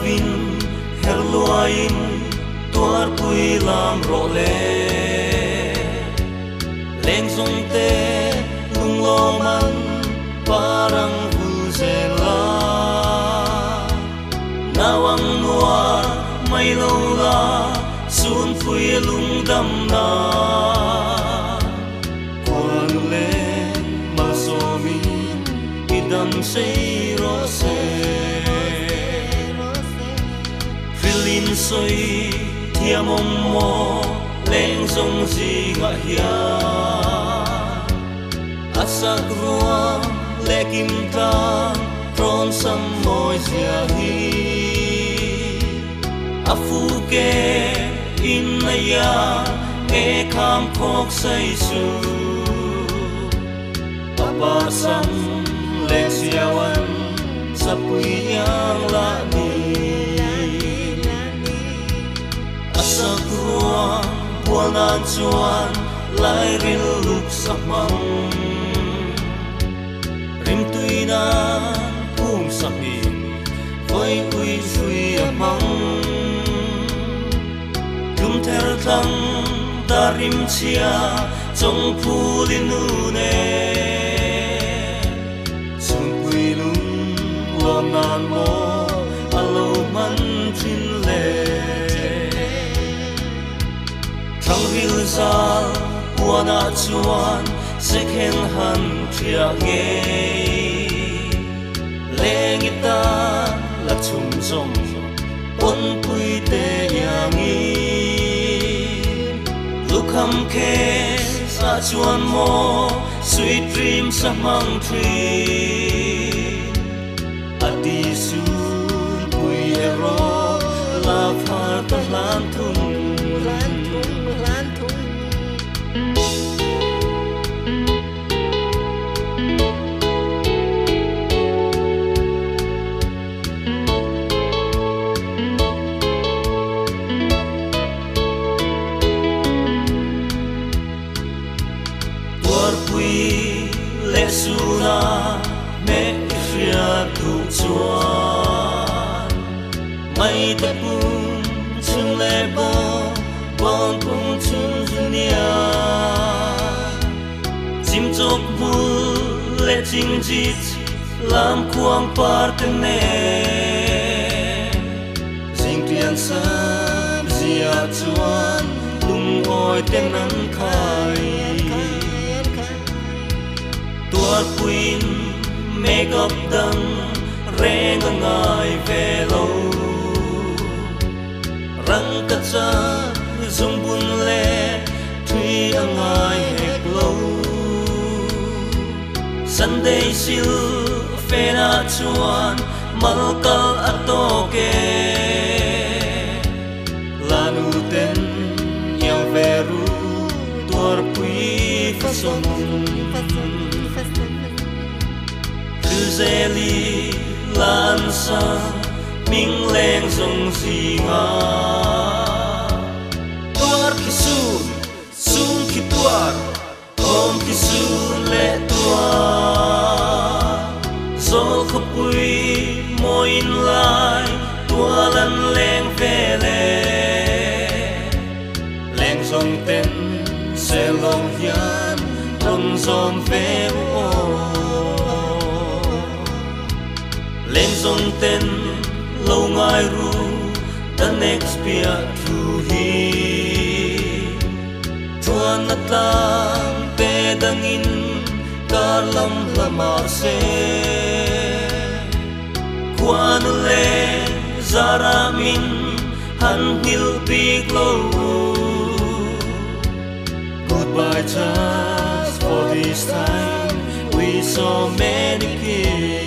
vin herluain tuar pui lam ro le leng song te lung lo man parang vuzela nawang nuar mai lo la sun pui lung dam na quan le ma so mi idam sei ro se philin soi thiam mo leng song si ga hia asak ruang lekim tang tron sam moi sia hi afu ke in na ya e kham khok sai su papa sam le siawan sapui yang la ni asak ruang buanan chuan lai ril luk samang rim tuina pum sami voi ui sui amang lum ther thang darim chia chong phulinu ne sun pui lum lom nan mo alo man chin le thang vil sal buana chuan second hand thia nge lengita la chum som pon pui te yangi lukham ke sa chuan mo sweet dreams among tree ati su pui ero love heart lan thun le suna me ria tu chuan mai ta pum chung le bo bon pum chung dunia chim chok bul le ching jit lam kuang par te ne sing tian sam zia chuan lung oi ten nan khai tuar puin make up dang reng ngai ve lo rang ka cha zung bun le thui angai hek lo Sunday sil fena chuan malkal atoke lanu ten yang veru tuar pui fason Zeli lansa ming leng song si nga tuar kisun sun ki tuar om kisun le tuar sol khapui moin lai tualan leng vele leng song ten se long hian rong som ve o lên sông tên lâu ngai ru the next pia thu hi chuan na tang te dangin kar lam lamar se quan le zaramin han hil big low goodbye just for this time we so many kids